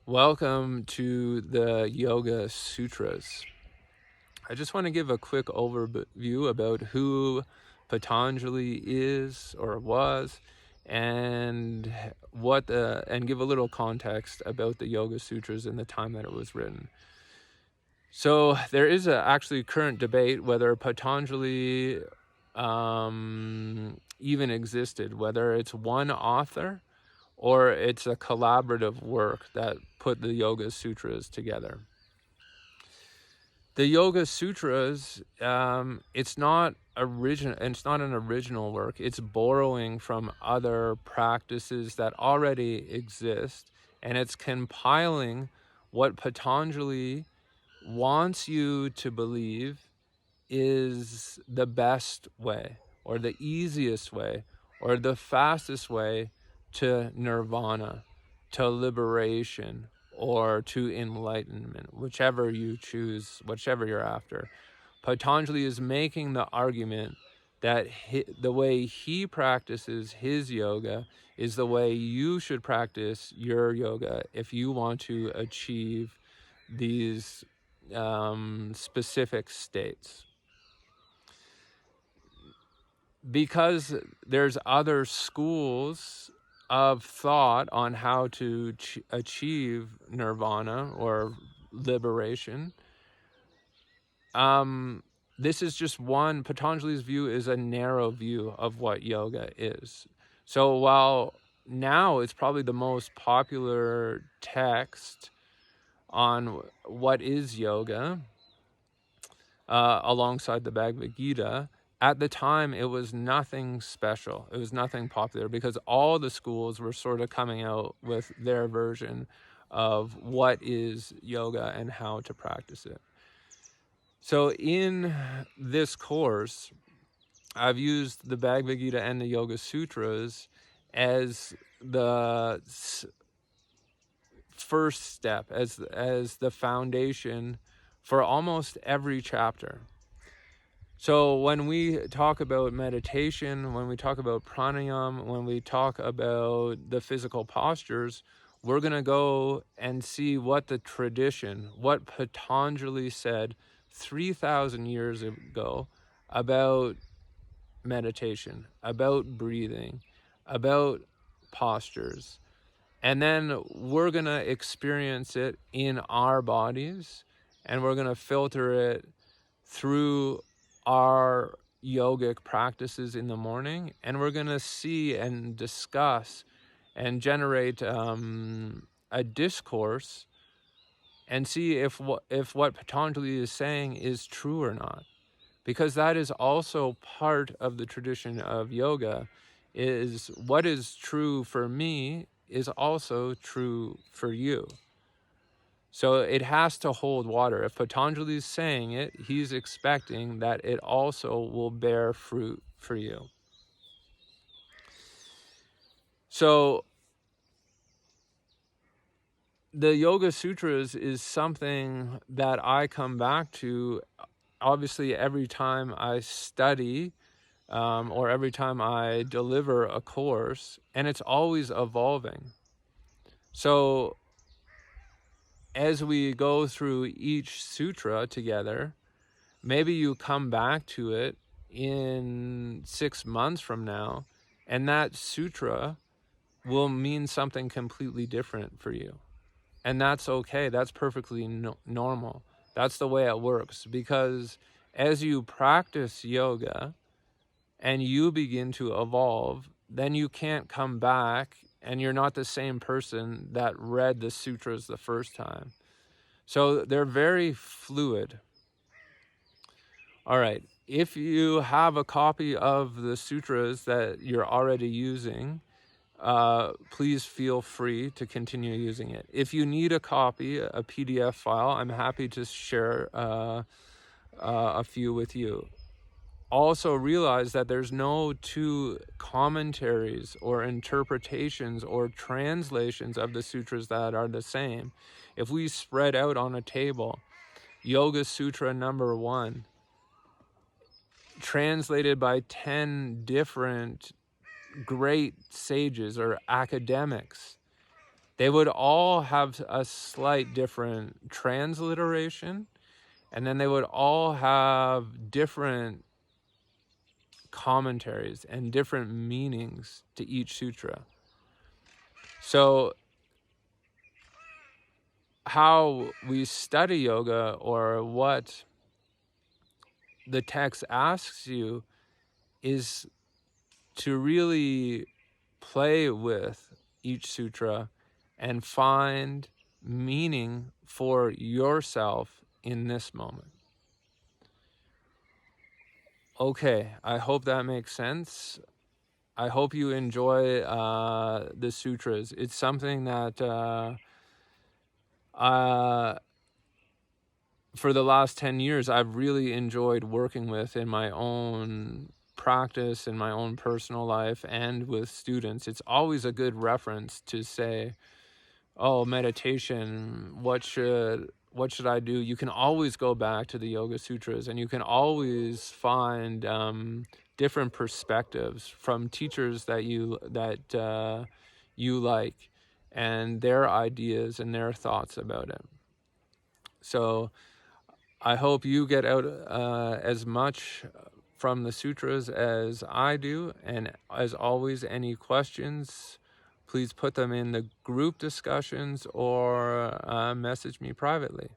Welcome to the Yoga Sutras. I just want to give a quick overview about who Patanjali is or was, and give a little context about the Yoga Sutras and the time that it was written. So there is actually current debate whether Patanjali even existed, whether it's one author or it's a collaborative work that put the Yoga Sutras together. The Yoga Sutras, it's not an original work. It's borrowing from other practices that already exist, and it's compiling what Patanjali wants you to believe is the best way, or the easiest way, or the fastest way to nirvana, to liberation, or to enlightenment, whichever you choose, whichever you're after. Patanjali is making the argument that the way he practices his yoga is the way you should practice your yoga if you want to achieve these specific states. Because there's other schools of thought on how to achieve nirvana or liberation, this is just one. Patanjali's view is a narrow view of what yoga is. So while now it's probably the most popular text on what is yoga, alongside the Bhagavad Gita, at the time it was nothing special. It was nothing popular because all the schools were sort of coming out with their version of what is yoga and how to practice it. So in this course, I've used the Bhagavad Gita and the Yoga Sutras as the first step, as the foundation for almost every chapter. So when we talk about meditation, when we talk about pranayama, when we talk about the physical postures, we're going to go and see what the tradition, what Patanjali said 3,000 years ago about meditation, about breathing, about postures. And then we're going to experience it in our bodies, and we're going to filter it through our yogic practices in the morning, and we're going to see and discuss and generate a discourse and see if what Patanjali is saying is true or not, because that is also part of the tradition of yoga. Is what is true for me is also true for you. So it has to hold water. If Patanjali is saying it, he's expecting that it also will bear fruit for you. So the Yoga Sutras is something that I come back to, obviously, every time I study or every time I deliver a course, and it's always evolving. So as we go through each sutra together, maybe you come back to it in 6 months from now, and that sutra will mean something completely different for you. And that's okay. That's perfectly normal. That's the way it works, because as you practice yoga and you begin to evolve, then you can't come back and you're not the same person that read the sutras the first time. So they're very fluid. All right, if you have a copy of the sutras that you're already using, please feel free to continue using it. If you need a copy, a PDF file, I'm happy to share a few with you. Also realize that there's no two commentaries or interpretations or translations of the sutras that are the same. If we spread out on a table, Yoga Sutra number 1, translated by 10 different great sages or academics, They would all have a slight different transliteration, and then they would all have different commentaries and different meanings to each sutra. So how we study yoga, or what the text asks you, is to really play with each sutra and find meaning for yourself in this moment. Okay, I hope that makes sense. I hope you enjoy the sutras. It's something that for the last 10 years, I've really enjoyed working with in my own practice, in my own personal life, and with students. It's always a good reference to say, oh, meditation, what should I do? You can always go back to the Yoga Sutras, and you can always find different perspectives from teachers that you like, and their ideas and their thoughts about it. So I hope you get out as much from the sutras as I do. And as always, any questions, please put them in the group discussions or message me privately.